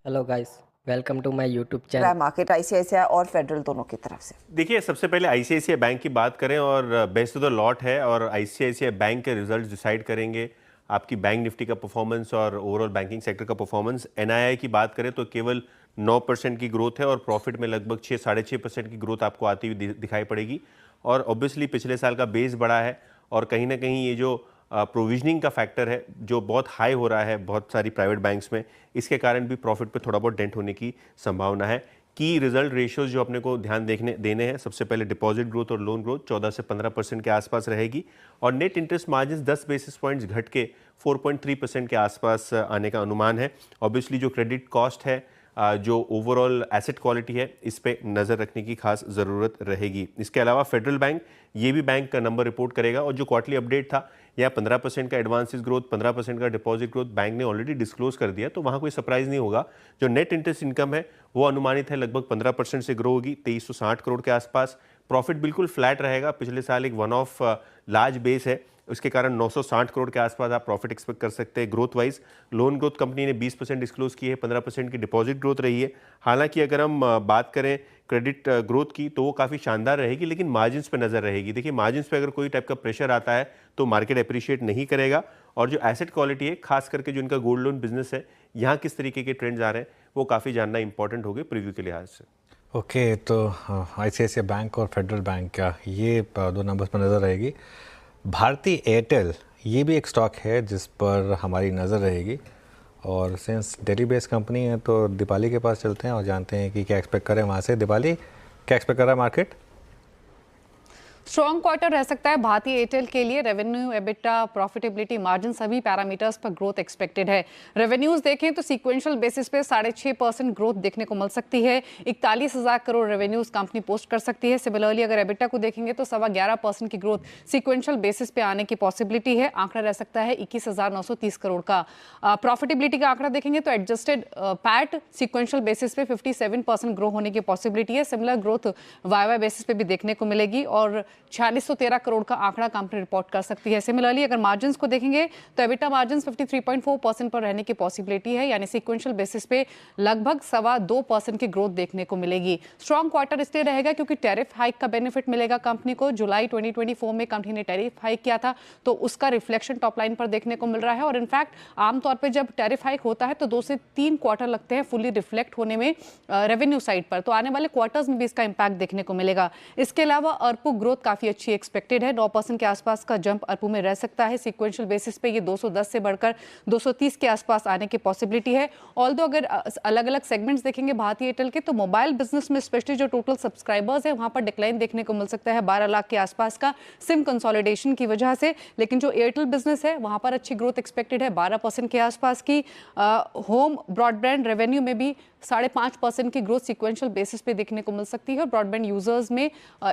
Hello guys, welcome to my YouTube channel. Prime market ICICI और federal दोनों की तरफ से। देखिए, सबसे पहले आईसीआईसीआई बैंक की बात करें और बेस्ट ऑफ द लॉट है और आईसीआईसीआई बैंक के रिजल्ट्स डिसाइड करेंगे आपकी बैंक निफ्टी का परफॉर्मेंस और ओवरऑल बैंकिंग सेक्टर का परफॉर्मेंस। एनआईआई की बात करें तो केवल 9% की ग्रोथ है और प्रॉफिट में लगभग 6-6.5% की ग्रोथ आपको आती हुई दिखाई पड़ेगी। और ऑब्वियसली पिछले साल का बेस बड़ा है और कहीं ना कहीं ये जो प्रोविजनिंग का फैक्टर है जो बहुत हाई हो रहा है बहुत सारी प्राइवेट बैंक्स में, इसके कारण भी प्रॉफिट पे थोड़ा बहुत डेंट होने की संभावना है। की रिजल्ट रेशियोज जो अपने को ध्यान देने हैं, सबसे पहले डिपॉजिट ग्रोथ और लोन ग्रोथ 14 से 15% के आसपास रहेगी और net interest margin 10 basis points घट के 4.3% के आसपास आने का अनुमान है। ऑब्वियसली जो क्रेडिट कॉस्ट है, जो ओवरऑल एसेट क्वालिटी है, इस पे नज़र रखने की खास ज़रूरत रहेगी। इसके अलावा फेडरल बैंक ये भी बैंक का नंबर रिपोर्ट करेगा और जो क्वार्टरली अपडेट था या 15% का एडवांसेस ग्रोथ, 15% का डिपॉजिट ग्रोथ बैंक ने ऑलरेडी डिस्क्लोज कर दिया, तो वहाँ कोई सरप्राइज नहीं होगा। जो नेट इंटरेस्ट इनकम है वो अनुमानित है लगभग 15% से ग्रो होगी 2360 करोड़ के आसपास। प्रॉफिट बिल्कुल फ्लैट रहेगा, पिछले साल एक वन ऑफ लार्ज बेस है, उसके कारण 960 करोड़ के आसपास आप प्रॉफिट एक्सपेक्ट कर सकते हैं। Growth wise loan growth company ने 20% डिस्क्लोज की है, 15% की डिपॉजिट ग्रोथ रही है। हालांकि अगर हम बात करें क्रेडिट ग्रोथ की तो वो काफ़ी शानदार रहेगी, लेकिन मार्जिन्स पे नज़र रहेगी। देखिए, मार्जिन्स पे अगर कोई टाइप का प्रेशर आता है तो मार्केट अप्रिशिएट नहीं करेगा। और जो एसेट क्वालिटी है, खास करके जो इनका गोल्ड लोन बिजनेस है, यहाँ किस तरीके के ट्रेंड्स आ रहे हैं वो काफ़ी जानना इंपॉर्टेंट होगा प्रीव्यू के लिहाज से। ओके, तो आईसीआईसीआई बैंक और फेडरल बैंक का ये दो नंबर्स पर नज़र रहेगी। भारती एयरटेल ये भी एक स्टॉक है जिस पर हमारी नज़र रहेगी और सिंस दिल्ली बेस्ड कंपनी है तो दीपाली के पास चलते हैं और जानते हैं कि क्या एक्सपेक्ट करें वहाँ से। दीपाली, क्या एक्सपेक्ट कर रहा है मार्केट? स्ट्रॉन्ग क्वार्टर रह सकता है भारतीय एयरटेल के लिए। रेवेन्यू, एबिटा, प्रॉफिटेबिलिटी, मार्जिन सभी पैरामीटर्स पर ग्रोथ एक्सपेक्टेड है। रेवेन्यूज देखें तो सीक्वेंशियल बेसिस पे 6.5% ग्रोथ देखने को मिल सकती है। 41,000 करोड़ रेवेन्यूज कंपनी पोस्ट कर सकती है। सिमिलरली अगर एबिटा को देखेंगे तो 11.25% की ग्रोथ सीक्वेंशियल बेसिस पे आने की पॉसिबिलिटी है। आंकड़ा रह सकता है 21,930 करोड़ का। प्रॉफिटेबिलिटी का आंकड़ा देखेंगे तो एडजस्टेड पैट सीक्वेंशियल बेसिस पे 57% ग्रो होने की पॉसिबिलिटी है। सिमिलर ग्रोथ वाई बेसिस पे भी देखने को मिलेगी और 4613 करोड़ का आंकड़ा कंपनी रिपोर्ट कर सकती है। सिमिलरली अगर मार्जिन्स को देखेंगे तो एबिटा मार्जिन्स 53.4% पर रहने की पॉसिबिलिटी है, यानी सीक्वेंशियल बेसिस पे लगभग 2.25% की ग्रोथ देखने को मिलेगी। स्ट्रॉन्ग क्वार्टर इसलिए रहेगा क्योंकि टैरिफ हाइक का बेनिफिट मिलेगा कंपनी को। जुलाई 2024 में कंपनी ने टैरिफ हाइक किया था तो उसका रिफ्लेक्शन टॉप लाइन पर देखने को मिल रहा है और इनफैक्ट आमतौर पर जब टैरिफ हाइक होता है तो 2 से 3 क्वार्टर लगते हैं फुली रिफ्लेक्ट होने में रेवेन्यू साइड पर, तो आने वाले क्वार्टर्स में भी इसका इंपैक्ट देखने को मिलेगा। इसके अलावा अर्पू ग्रोथ काफी अच्छी एक्सपेक्टेड है, 9% के आसपास का जंप अर्पू में रह सकता है। सीक्वेंशियल बेसिस पे ये 210 से बढ़कर 230 के आसपास आने की पॉसिबिलिटी है। ऑल्दो अगर अलग अलग सेगमेंट्स देखेंगे भारतीय एयरटेल के तो मोबाइल बिजनेस में स्पेशली जो टोटल सब्सक्राइबर्स है वहां पर डिक्लाइन देखने को मिल सकता है 12 लाख के आसपास का सिम कंसोलिडेशन की वजह से, लेकिन जो एयरटेल बिजनेस है वहां पर अच्छी ग्रोथ एक्सपेक्टेड है 12% के आसपास की। होम ब्रॉडबैंड रेवेन्यू में भी 5.5% की ग्रोथ सीक्वेंशियल बेसिस पे देखने को मिल सकती है और ब्रॉडबैंड यूजर्स में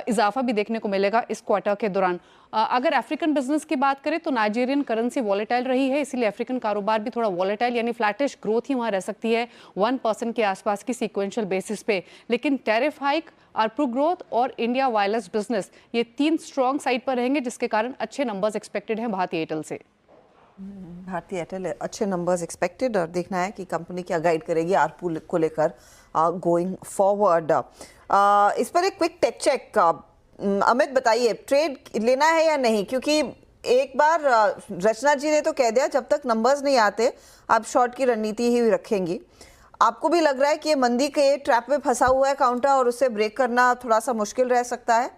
इजाफा भी देखने को मिलेगा इस क्वार्टर के दौरान। अगर अफ्रीकन बिजनेस की बात करें तो नाइजीरियन करेंसी वॉलेटाइल रही है, इसीलिए अफ्रीकन कारोबार भी थोड़ा वॉलेटाइल यानी फ्लैटिश ग्रोथ ही वहां रह सकती है 1% के आसपास की सीक्वेंशियल बेसिस पे। लेकिन टैरिफ हाइक, अर्पू ग्रोथ और इंडिया वायरलेस बिजनेस ये 3 स्ट्रॉन्ग साइड पर रहेंगे जिसके कारण अच्छे नंबर्स एक्सपेक्टेड हैं भारतीय एयरटेल से। भारतीय एयरटेल अच्छे नंबर्स एक्सपेक्टेड और देखना है कि कंपनी क्या गाइड करेगी आरपू को लेकर गोइंग फॉरवर्ड। इस पर एक क्विक टेक चेक, अमित बताइए ट्रेड लेना है या नहीं, क्योंकि एक बार रचना जी ने तो कह दिया जब तक नंबर्स नहीं आते आप शॉर्ट की रणनीति ही रखेंगी। आपको भी लग रहा है कि ये मंदी के ट्रैप में फंसा हुआ है काउंटर और उससे ब्रेक करना थोड़ा सा मुश्किल रह सकता है?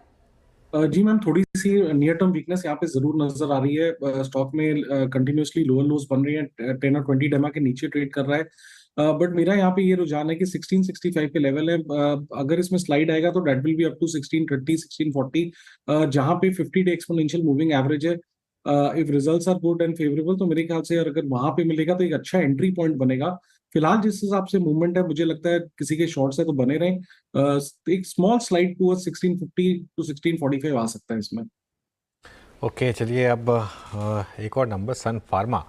जी मैम, थोड़ी सी नियर टर्म वीकनेस यहाँ पे जरूर नजर आ रही है। स्टॉक में कंटिन्यूअसली लोअर लोज बन रही है, 10 और 20 डेमा के नीचे ट्रेड कर रहा है। बट मेरा यहाँ पे ये रुझान है कि 1665 पे लेवल है। अगर इसमें स्लाइड आएगा तो that will be up to 1630 1640, जहाँ पे 50 डे एक्सपोनेंशियल मूविंग एवरेज है। If results are good and favourable तो मेरे ख्याल से अगर वहां पे मिलेगा तो एक अच्छा एंट्री पॉइंट बनेगा। फिलहाल जिस हिसाब से मूवमेंट है मुझे लगता है किसी के शॉर्ट्स है तो बने रहें। एक स्मॉल स्लाइड टू 1650 टू 1645 आ सकता है इसमें। ओके, चलिए अब एक और नंबर, सन फार्मा,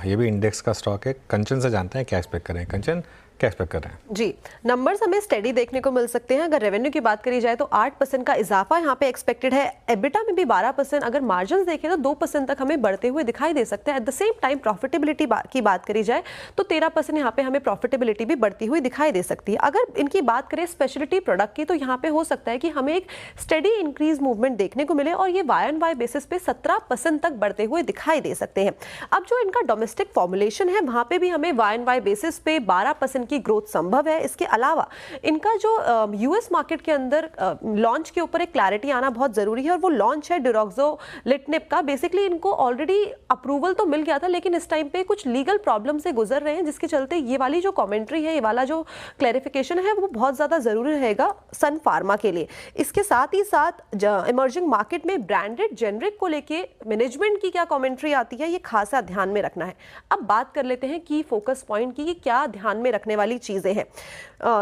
ये भी इंडेक्स का स्टॉक है। कंचन से जानते हैं क्या एक्सपेक्ट करें। कंचन, क्या एक्सपेक्ट कर रहे हैं? जी, नंबर्स हमें स्टेडी देखने को मिल सकते हैं। अगर रेवेन्यू की बात करी जाए तो 8% का इजाफा यहाँ पे एक्सपेक्टेड है, एबिटा में भी 12%, अगर मार्जिन देखें तो 2% तक हमें बढ़ते हुए दिखाई दे सकते हैं। At the same time profitability की बात करी जाए तो 13% यहाँ पे हमें प्रॉफिटेबिलिटी भी बढ़ती हुई दिखाई दे सकती है। अगर इनकी बात करें स्पेशलिटी प्रोडक्ट की तो यहाँ पे हो सकता है कि हमें एक स्टेडी इंक्रीज मूवमेंट देखने को मिले और ये वाई एंड वाई बेसिस पे 17% तक बढ़ते हुए दिखाई दे सकते हैं। अब जो इनका डोमेस्टिक फॉर्मुलेशन है वहाँ पे भी हमें वाई एंड वाई बेसिस पे 12% की ग्रोथ संभव है। इसके अलावा इनका जो यूएस मार्केट के अंदर लॉन्च के ऊपर एक क्लैरिटी आना बहुत जरूरी है और वो लॉन्च है डिरोक्सोलिटिनिब का। बेसिकली इनको ऑलरेडी अप्रूवल तो मिल गया था लेकिन इस टाइम पे कुछ लीगल प्रॉब्लम से गुजर रहे हैं, जिसके चलते ये वाली जो कमेंट्री है, ये वाला जो क्लैरिफिकेशन है वो बहुत ज्यादा जरूरी रहेगा सन फार्मा के लिए। इसके साथ ही साथ इमर्जिंग मार्केट में ब्रांडेड जेनरिक को लेके मैनेजमेंट की क्या कमेंट्री आती है, ये खासा ध्यान में रखना है। अब बात कर लेते हैं की फोकस पॉइंट की, क्या ध्यान में रखने वाली चीजें हैं।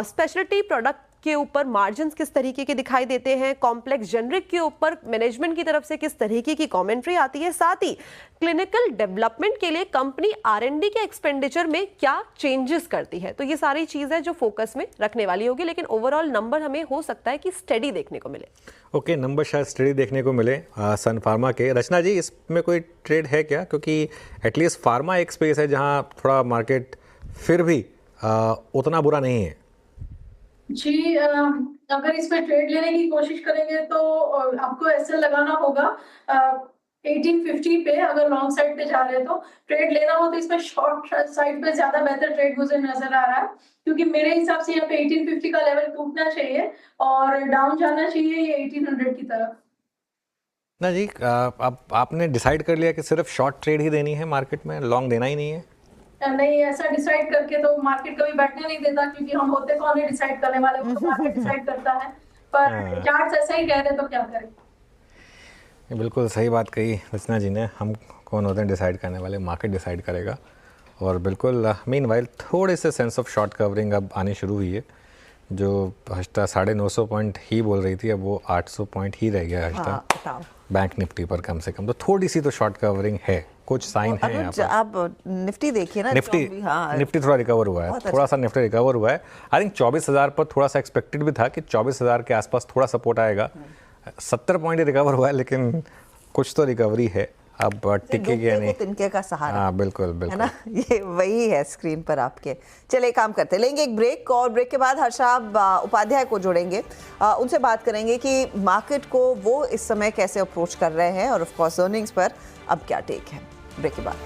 स्पेशलिटी प्रोडक्ट के ऊपर मार्जिन्स किस तरीके के दिखाई देते हैं, कॉम्प्लेक्स जेनरिक के ऊपर मैनेजमेंट की तरफ से किस तरीके की कमेंट्री आती है, साथ ही क्लिनिकल डेवलपमेंट के लिए कंपनी आर&डी के एक्सपेंडिचर में क्या चेंजेस करती है। तो ये सारी चीजें जो फोकस में रखने वाली होगी, लेकिन ओवरऑल नंबर हमें हो सकता है कि स्टेडी देखने को मिले। ओके, नंबर शायद स्टेडी देखने को मिले सन फार्मा के। रचना जी, इसमें कोई ट्रेड है क्या? क्योंकि एटलीस्ट फार्मा एक स्पेस है जहां थोड़ा मार्केट फिर भी उतना बुरा नहीं है। जी, अगर इस पे ट्रेड लेने की कोशिश करेंगे तो आपको ऐसे लगाना होगा 1850 पे। अगर लॉन्ग साइड पे जा रहे हैं तो ट्रेड लेना हो तो इसमें शॉर्ट साइड पे ज्यादा बेहतर ट्रेड मुझे नजर आ रहा है, क्योंकि मेरे हिसाब से यहाँ पे 1850 का लेवल टूटना चाहिए और डाउन जाना चाहिए ये 1800 की तरफ। ना जी, अब आपने डिसाइड कर लिया कि सिर्फ शॉर्ट ट्रेड ही देनी है मार्केट में, लॉन्ग देना ही नहीं है? नहीं, ऐसा डिसाइड करके तो मार्केट कभी बैठने नहीं देता, क्योंकि हम होते कौन है डिसाइड करने वाले, वो तो मार्केट डिसाइड करता है। पर चार्ट्स ऐसा ही कह रहे हैं तो क्या करें। बिल्कुल सही बात कही रचना जी ने, हम कौन होते हैं डिसाइड करने वाले, मार्केट डिसाइड करेगा। और बिल्कुल मीनवाइल थोड़े से सेंस ऑफ शॉर्ट कवरिंग अब आनी शुरू हुई है। जो हस्ता 950 पॉइंट ही बोल रही थी, अब वो 800 पॉइंट ही रह गया हस्ता बैंक निफ्टी पर कम से कम। तो थोड़ी सी तो शॉर्ट कवरिंग है, कुछ साइन है यहाँ पर। आप निफ्टी देखिए ना, निफ्टी थोड़ा रिकवर हुआ है, थोड़ा सा निफ्टी रिकवर हुआ है। आई थिंक 24,000 पर थोड़ा सा एक्सपेक्टेड भी था कि 24,000 के आसपास थोड़ा सपोर्ट आएगा। 70 पॉइंट रिकवर हुआ है, लेकिन कुछ तो रिकवरी है। अब टिके के नहीं, तिनके का सहारा। हाँ बिल्कुल बिल्कुल, है ना, ये वही है स्क्रीन पर आपके। चले काम करते, लेंगे एक ब्रेक और ब्रेक के बाद हर्षाब उपाध्याय को जोड़ेंगे, उनसे बात करेंगे कि मार्केट को वो इस समय कैसे अप्रोच कर रहे हैं और ऑफ कोर्स अर्निंग्स पर अब क्या टेक है। ब्रेक के बाद